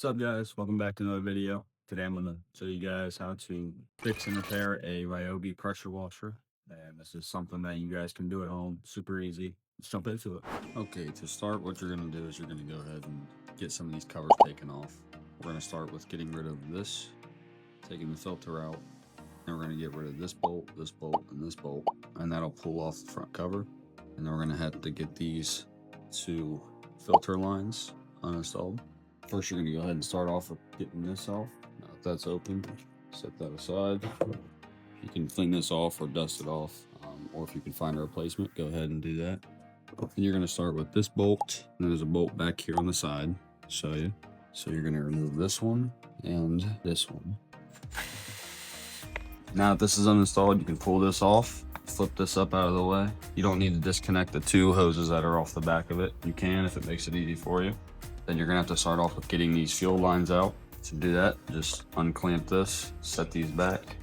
What's up, guys? Welcome back to another video. Today I'm going to show you guys how to fix and repair a Ryobi pressure washer. And this is something that you guys can do at home. Super easy. Let's jump into it. Okay, to start, what you're going to do is you're going to go ahead and get some of these covers taken off. We're going to start with getting rid of this, taking the filter out. And we're going to get rid of this bolt, and this bolt. And that'll pull off the front cover. And then we're going to have to get these two filter lines uninstalled. First, you're going to go ahead and start off with getting this off. Now, if that's open, set that aside. You can clean this off or dust it off, or if you can find a replacement, go ahead and do that. And you're going to start with this bolt, and there's a bolt back here on the side. Show you. So you're going to remove this one and this one. Now, if this is uninstalled, you can pull this off, flip this up out of the way. You don't need to disconnect the two hoses that are off the back of it. You can if it makes it easy for you. Then you're gonna have to start off with getting these fuel lines out. To do that, just unclamp this, set these back.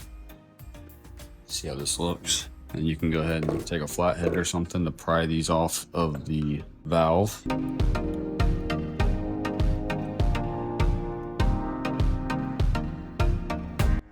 See how this looks. And you can go ahead and take a flathead or something to pry these off of the valve.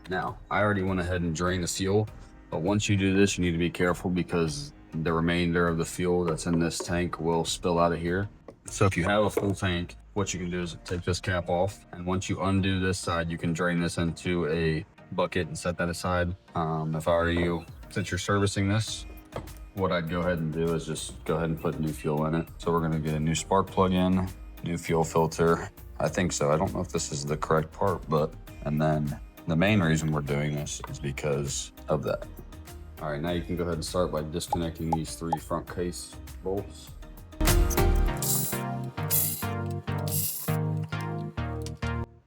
Now, I already went ahead and drained the fuel, but once you do this, you need to be careful because the remainder of the fuel that's in this tank will spill out of here. So if you have a full tank, what you can do is take this cap off, and once you undo this side, you can drain this into a bucket and set that aside. If I were you, since you're servicing this, what I'd go ahead and do is just go ahead and put new fuel in it. So we're gonna get a new spark plug in, new fuel filter. I think so. I don't know if this is the correct part, and then the main reason we're doing this is because of that. All right, now you can go ahead and start by disconnecting these three front case bolts.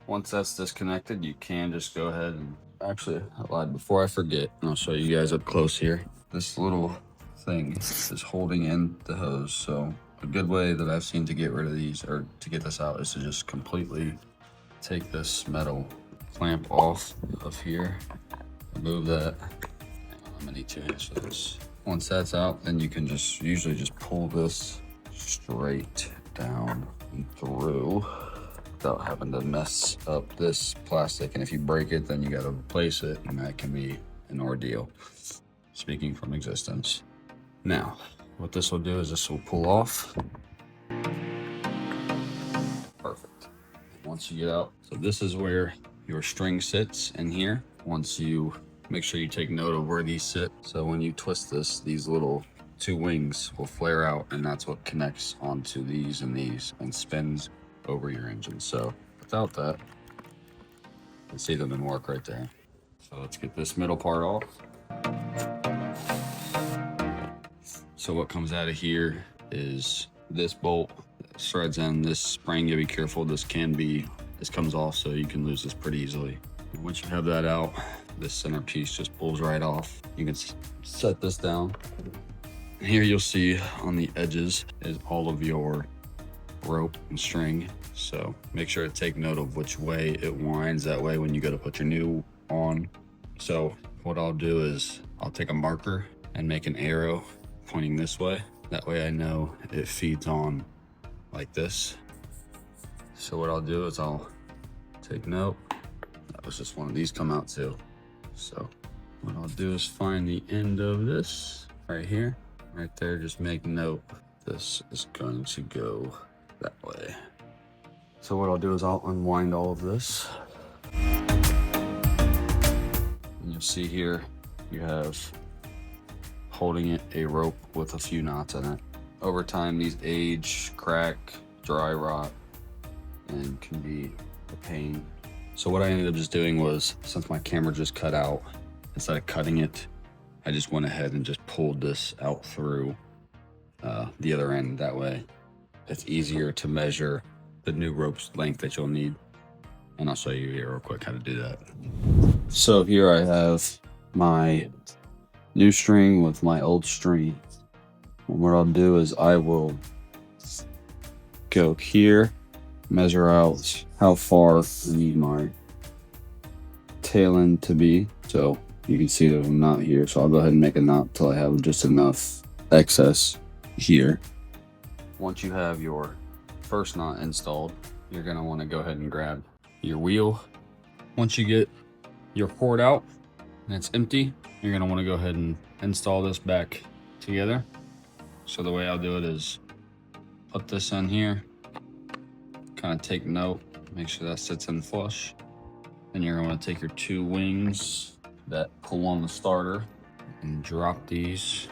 Once that's disconnected, you can just go ahead and, actually, I lied, before I forget, I'll show you guys up close here. This little thing is holding in the hose. So a good way that I've seen to get rid of these, or to get this out, is to just completely take this metal clamp off of here, remove that. I'm gonna need 2 hands for this. Once that's out, then you can just usually just pull this straight down and through without having to mess up this plastic. And if you break it, then you got to replace it, and that can be an ordeal, speaking from existence. Now, what this will do is this will pull off. Perfect. Once you get out, so this is where your string sits in here. Once you make sure you take note of where these sit. So when you twist this, these little two wings will flare out, and that's what connects onto these and spins over your engine. So without that, you can see them in work right there. So let's get this middle part off. So what comes out of here is this bolt that threads in this spring. You gotta be careful. This comes off, so you can lose this pretty easily. And once you have that out, this center piece just pulls right off. You can set this down. Here you'll see on the edges is all of your rope and string. So make sure to take note of which way it winds. That way when you go to put your new on. So what I'll do is I'll take a marker and make an arrow pointing this way. That way I know it feeds on like this. So what I'll do is I'll take note. That was just one of these come out too. So what I'll do is find the end of this right here, right there. Just make note. This is going to go that way. So what I'll do is I'll unwind all of this. And you'll see here, you have holding it a rope with a few knots in it. Over time, these age, crack, dry rot, and can be a pain. So what I ended up just doing was, since my camera just cut out, instead of cutting it, I just went ahead and just pulled this out through the other end. That way it's easier to measure the new rope's length that you'll need. And I'll show you here real quick how to do that. So here I have my new string with my old string. And what I'll do is I will go here, measure out how far I need my tail end to be. So you can see there's a knot here. So I'll go ahead and make a knot till I have just enough excess here. Once you have your first knot installed, you're gonna wanna go ahead and grab your wheel. Once you get your cord out and it's empty, you're gonna wanna go ahead and install this back together. So the way I'll do it is put this in here, kind of take note, make sure that sits in flush. Then you're gonna wanna take your 2 wings that pull on the starter and drop these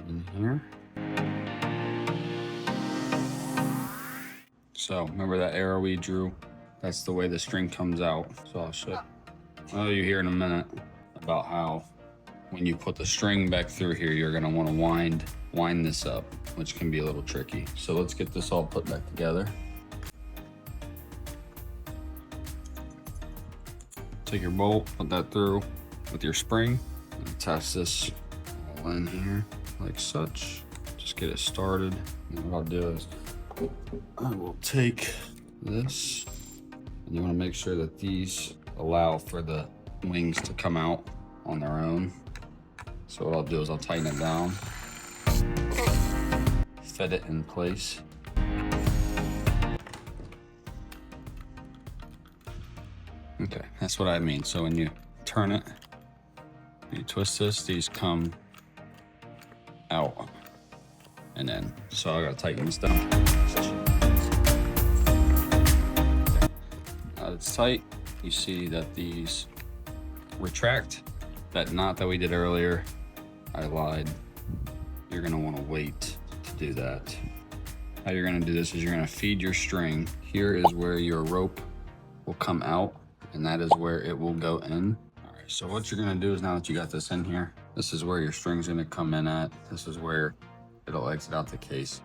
in here. So remember that arrow we drew? That's the way the string comes out. So I'll show you here in a minute about how when you put the string back through here, you're gonna wanna wind this up, which can be a little tricky. So let's get this all put back together. Take your bolt, put that through with your spring, and attach this all in here like such. Just get it started. And what I'll do is I will take this, and you want to make sure that these allow for the wings to come out on their own. So what I'll do is I'll tighten it down, fit it in place. Okay, that's what I mean. So when you turn it, you twist this, these come out and in. So I gotta tighten this down. Now that it's tight, you see that these retract. That knot that we did earlier, I lied. You're gonna wanna wait to do that. How you're gonna do this is you're gonna feed your string. Here is where your rope will come out, and that is where it will go in. All right, so what you're gonna do is now that you got this in here, this is where your string's gonna come in at. This is where it'll exit out the case.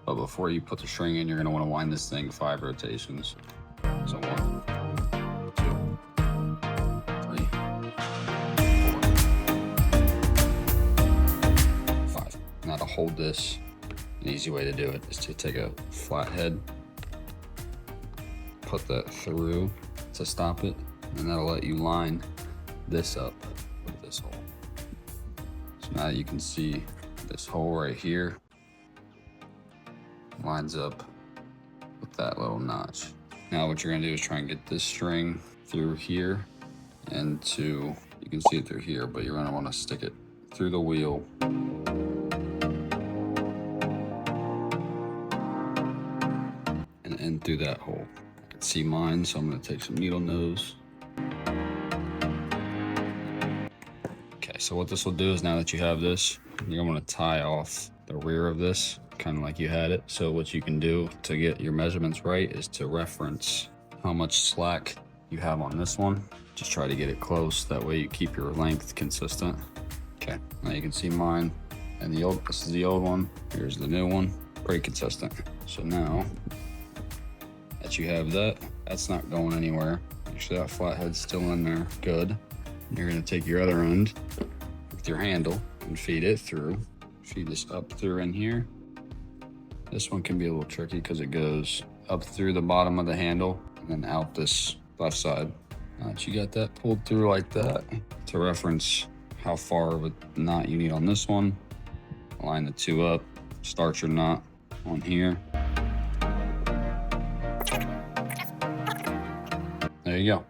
But before you put the string in, you're gonna wanna wind this thing 5 rotations. So 1, 2, 3, 4, 5. Now to hold this, an easy way to do it is to take a flathead, put that through to stop it, and that'll let you line this up with this hole. So now you can see this hole right here lines up with that little notch. Now what you're gonna do is try and get this string through here and you can see it through here, but you're gonna wanna stick it through the wheel. And in through that hole. I can see mine, so I'm gonna take some needle nose. Okay, so what this will do is now that you have this, you're gonna wanna tie off the rear of this, kind of like you had it. So what you can do to get your measurements right is to reference how much slack you have on this one. Just try to get it close. That way you keep your length consistent. Okay, now you can see mine and this is the old one. Here's the new one, pretty consistent. So now that you have that, that's not going anywhere. Make sure that flathead's still in there, good. You're gonna take your other end with your handle and feed it through. Feed this up through in here. This one can be a little tricky because it goes up through the bottom of the handle and then out this left side. Now that you got that pulled through like that, to reference how far of a knot you need on this one, line the 2 up, start your knot on here. There you go.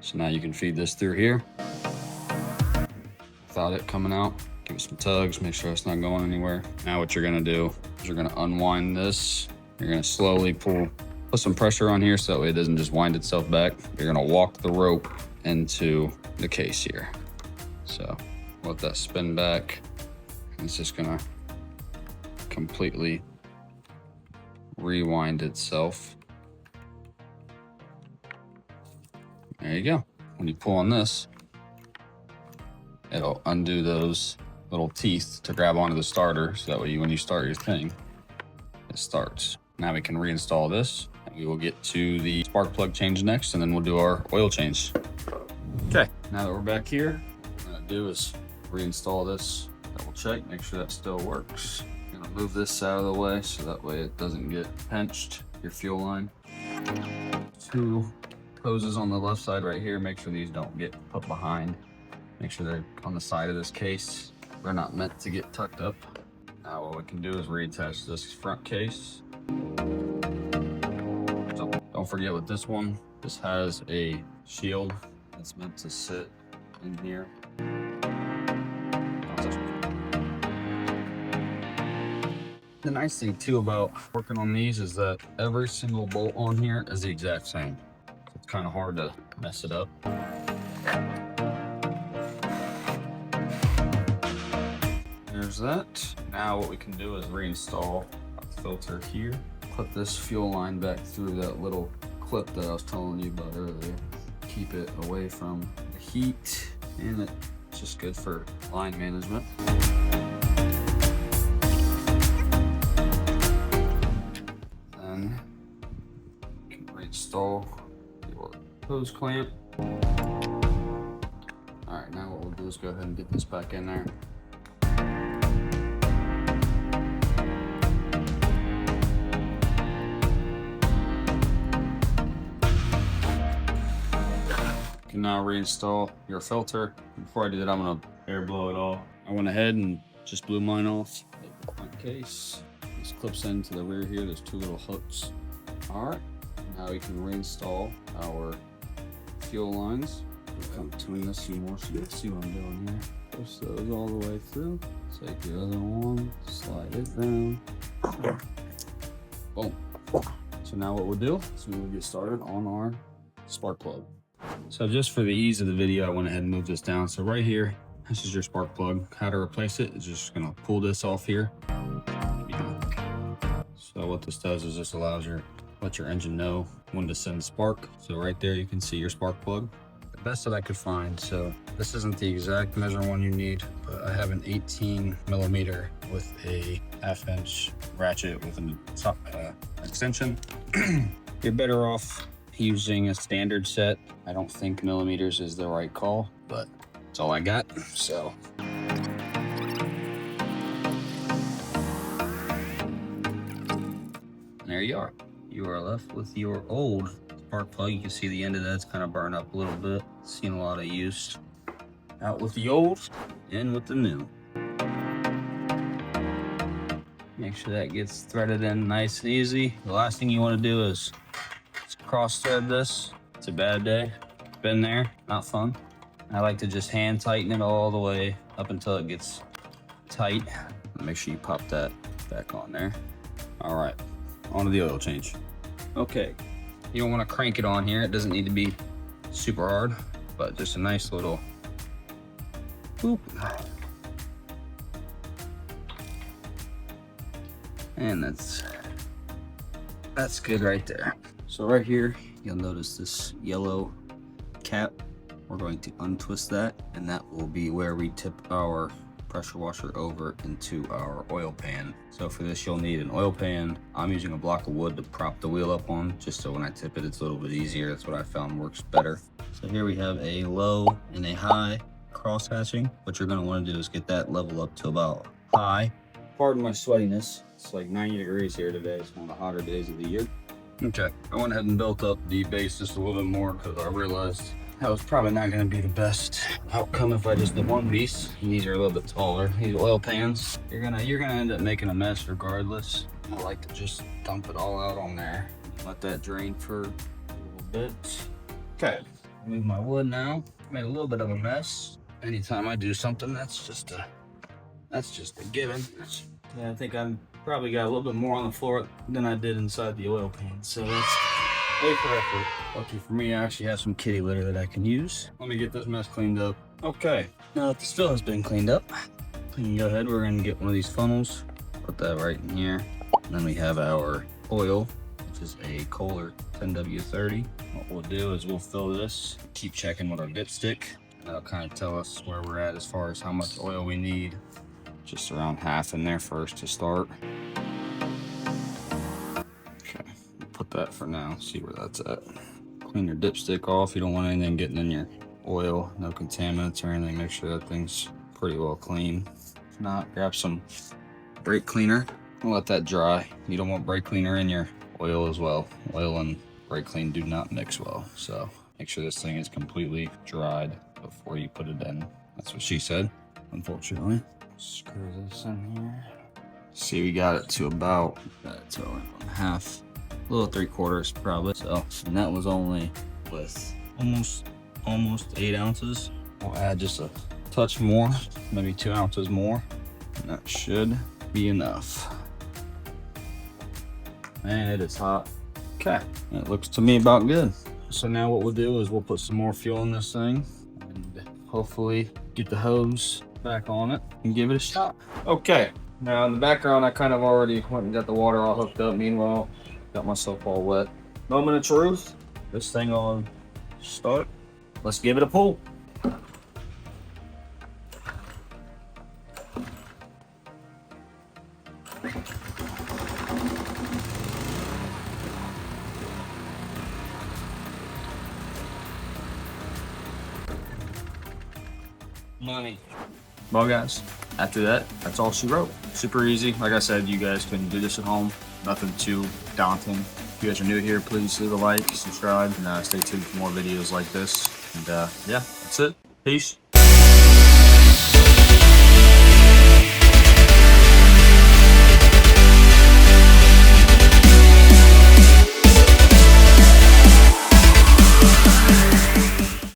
So now you can feed this through here without it coming out. Give it some tugs, make sure it's not going anywhere. Now what you're gonna do is you're gonna unwind this. You're gonna slowly put some pressure on here so that way it doesn't just wind itself back. You're gonna walk the rope into the case here. So let that spin back. And it's just gonna completely rewind itself. There you go. When you pull on this, it'll undo those little teeth to grab onto the starter, so that way when you start your thing, it starts. Now we can reinstall this, and we will get to the spark plug change next, and then we'll do our oil change. Okay, now that we're back here, what we're gonna do is reinstall this, double check, make sure that still works. I'm gonna move this out of the way so that way it doesn't get pinched, your fuel line. 2 hoses on the left side right here, make sure these don't get put behind. Make sure they're on the side of this case. They're not meant to get tucked up. Now what we can do is reattach this front case. Don't forget with this one, this has a shield that's meant to sit in here. The nice thing too about working on these is that every single bolt on here is the exact same. So it's kind of hard to mess it up. There's that. Now what we can do is reinstall the filter here. Put this fuel line back through that little clip that I was telling you about earlier. Keep it away from the heat, and it's just good for line management. Then you can reinstall your hose clamp. All right, now what we'll do is go ahead and get this back in there. You can now reinstall your filter. Before I do that, I'm gonna air blow it all. I went ahead and just blew mine off. The front case. This clips into the rear here. There's two little hooks. All right, now we can reinstall our fuel lines. We'll come between this some more so you can see what I'm doing here. Push those all the way through. Take the other one, slide it down. Boom. So now what we'll do is we will get started on our spark plug. So just for the ease of the video, I went ahead and moved this down. So right here, this is your spark plug. How to replace it is just gonna pull this off here. So what this does is this allows let your engine know when to send spark. So right there, you can see your spark plug. The best that I could find. So this isn't the exact measure one you need, but I have an 18 millimeter with a 1/2 inch ratchet with an extension. You're better off using a standard set. I don't think millimeters is the right call, but it's all I got, so. There you are. You are left with your old spark plug. You can see the end of that's kind of burned up a little bit. Seen a lot of use. Out with the old, in with the new. Make sure that gets threaded in nice and easy. The last thing you want to do is cross thread this. It's a bad day. Been there, not fun. I like to just hand tighten it all the way up until it gets tight. Make sure you pop that back on there. All right, on to the oil change. Okay, you don't want to crank it on here. It doesn't need to be super hard, but just a nice little boop. And that's good right there. So right here, you'll notice this yellow cap. We're going to untwist that, and that will be where we tip our pressure washer over into our oil pan. So for this, you'll need an oil pan. I'm using a block of wood to prop the wheel up on, just so when I tip it, it's a little bit easier. That's what I found works better. So here we have a low and a high cross hatching. What you're gonna wanna do is get that level up to about high. Pardon my sweatiness. It's like 90 degrees here today. It's one of the hotter days of the year. Okay, I went ahead and built up the base just a little bit more because I realized that was probably not going to be the best outcome if I just did one piece. And these are a little bit taller. These oil pans, you're gonna end up making a mess regardless. I like to just dump it all out on there. Let that drain for a little bit. Okay, move my wood now. Made a little bit of a mess. Anytime I do something, that's just a given. Yeah, I think I'm probably got a little bit more on the floor than I did inside the oil pan, so that's A for effort. Lucky for me, I actually have some kitty litter that I can use. Let me get this mess cleaned up. Okay, now that the spill has been cleaned up, we can go ahead. We're gonna get one of these funnels, put that right in here. And then we have our oil, which is a Kohler 10W30. What we'll do is we'll fill this, keep checking with our dipstick. That'll kind of tell us where we're at as far as how much oil we need. Just around half in there first to start. Okay, put that for now, see where that's at. Clean your dipstick off. You don't want anything getting in your oil, no contaminants or anything. Make sure that thing's pretty well clean. If not, grab some brake cleaner and let that dry. You don't want brake cleaner in your oil as well. Oil and brake clean do not mix well, so make sure this thing is completely dried before you put it in. That's what she said, unfortunately. Screw this in here. See, we got it to about half a little 3/4 probably. So, and that was only with almost 8 ounces. I'll add just a touch more, maybe 2 ounces more, and that should be enough. Man, it is hot. Okay, it looks to me about good. So now what we'll do is we'll put some more fuel in this thing and hopefully get the hose back on it and give it a shot. Okay, now in the background I kind of already went and got the water all hooked up. Meanwhile, got myself all wet. Moment of truth, this thing on start. Let's give it a pull. Money. Well guys, after that, that's all she wrote. Super easy. Like I said, you guys can do this at home. Nothing too daunting. If you guys are new here, please leave a like, subscribe, and stay tuned for more videos like this. And yeah, that's it. Peace.